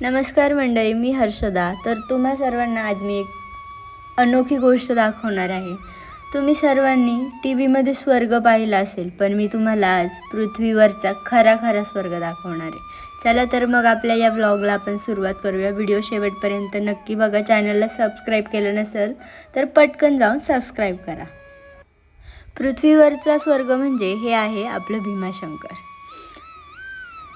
नमस्कार मंडळी, मी हर्षदा. तर तुम्हा सर्वांना आज मी एक अनोखी गोष्ट दाखवणार आहे. तुम्ही सर्वांनी टी व्हीमध्ये स्वर्ग पाहिला असेल, पण मी तुम्हाला आज पृथ्वीवरचा खरा स्वर्ग दाखवणार आहे. चला तर मग आपल्या या व्लॉगला आपण सुरुवात करूया. व्हिडिओ शेवटपर्यंत नक्की बघा. चॅनलला सबस्क्राईब केलं नसेल तर पटकन जाऊन सबस्क्राईब करा. पृथ्वीवरचा स्वर्ग म्हणजे हे आहे आपलं भीमाशंकर.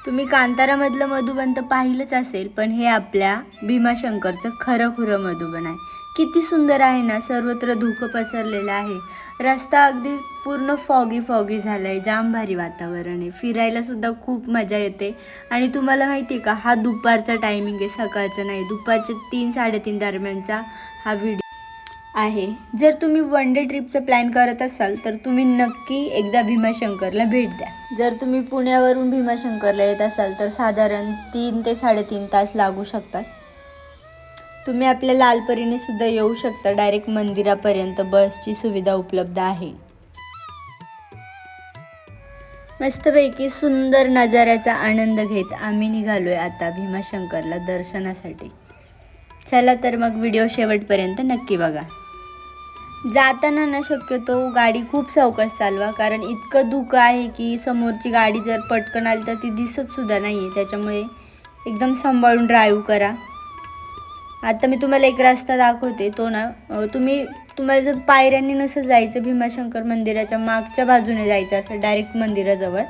तुम्ही कांतारामधलं मधुबन तर पाहिलंच असेल, पण हे आपल्या भीमाशंकरचं खरं मधुबन आहे. किती सुंदर आहे ना. सर्वत्र धुकं पसरलेलं आहे. रस्ता अगदी पूर्ण फॉगी झाला आहे. जाम भारी वातावरण आहे. फिरायला सुद्धा खूप मजा येते. आणि तुम्हाला माहिती आहे का, हा दुपारचा टायमिंग आहे, सकाळचं नाही. दुपारचे 3-3:30 दरम्यानचा हा व्हिडिओ आहे. जर तुम्ही वन डे ट्रिपचं प्लॅन करत असाल तर तुम्ही नक्की एकदा भीमाशंकरला भेट द्या. जर तुम्ही पुण्यावरून भीमाशंकरला येत असाल तर साधारण 3 ते 3.5 तास लागू शकतात. तुम्ही आपल्या लालपरीने सुद्धा येऊ शकता. डायरेक्ट मंदिरापर्यंत बसची सुविधा उपलब्ध आहे. मस्तपैकी सुंदर नजाऱ्याचा आनंद घेत आम्ही निघालोय आता भीमाशंकरला दर्शनासाठी. चला तर मग व्हिडिओ शेवटपर्यंत नक्की बघा. जाताना ना शक्यतो गाडी खूप सावकाश चालवा, कारण इतकं धुकं आहे की समोरची गाडी जर पटकन आली तर ती दिसतसुद्धा नाही आहे. त्याच्यामुळे एकदम सांभाळून ड्राईव्ह करा. आता मी तुम्हाला एक रस्ता दाखवते. तो ना तुम्हाला जर पायऱ्यांनी नसेल जायचं, भीमाशंकर मंदिराच्या मागच्या बाजूने जायचं असेल डायरेक्ट मंदिराजवळ,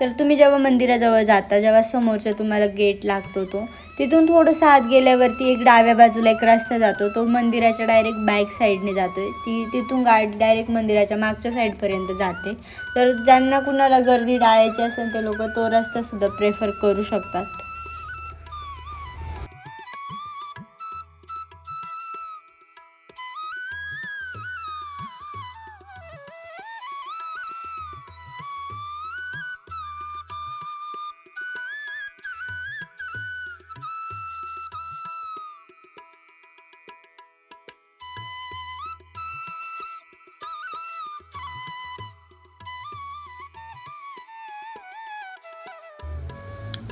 तर तुम्ही जेव्हा मंदिराजवळ जाता, जेव्हा समोरच्या तुम्हाला गेट लागतो तिथून थोडंसं आत गेल्यावरती एक डाव्या बाजूला एक रस्ता जातो. तो मंदिराच्या डायरेक्ट बॅक साईडने जातो आहे. तिथून गाडी डायरेक्ट मंदिराच्या मागच्या साईडपर्यंत जाते. तर ज्यांना कुणाला गर्दी टाळायची असेल ते लोक तो रस्तासुद्धा प्रेफर करू शकतात.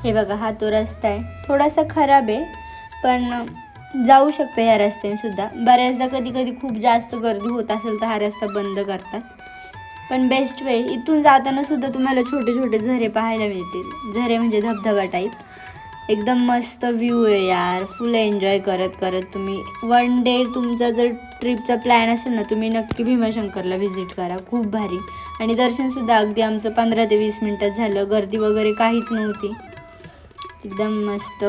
हे बघा, हा तो रस्ता आहे. थोडासा खराब आहे, पण जाऊ शकतं या रस्त्याने सुद्धा. बऱ्याचदा कधी खूप जास्त गर्दी होत असेल तर हा रस्ता बंद करतात. पण बेस्ट वे, इथून जाताना सुद्धा तुम्हाला छोटे झरे पाहायला मिळतील. झरे म्हणजे धबधबा टाईप. एकदम मस्त व्ह्यू आहे यार. फुल एन्जॉय करत तुम्ही वन डे तुमचा जर ट्रिपचा प्लॅन असेल ना, तुम्ही नक्की भीमाशंकरला व्हिजिट करा. खूप भारी. आणि दर्शनसुद्धा अगदी आमचं 15 ते 20 मिनटात झालं. गर्दी वगैरे काहीच नव्हती. एकदम मस्त.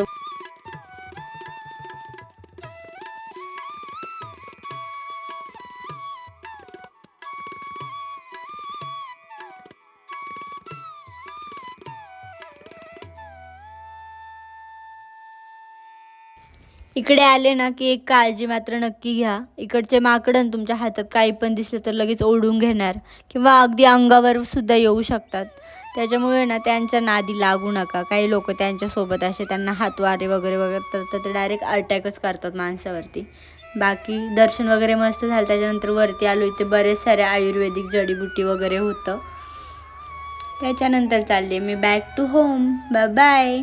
इकडे आले ना की एक काळजी मात्र नक्की घ्या. इकडचे माकडं तुमच्या हातात काही पण दिसलं तर लगेच ओढून घेणार किंवा अगदी अंगावर सुद्धा येऊ शकतात. त्याच्यामुळे ना त्यांच्या नादी लागू नका. काही लोक त्यांच्यासोबत असे त्यांना हातवारे वगैरे तर ते डायरेक्ट अटॅकच करतात माणसावरती. बाकी दर्शन वगैरे मस्त झालं. त्याच्यानंतर वरती आलो. इथे बरेच सारे आयुर्वेदिक जडीबुटी वगैरे होतं. त्याच्यानंतर चालले मी बॅक टू होम. बाय.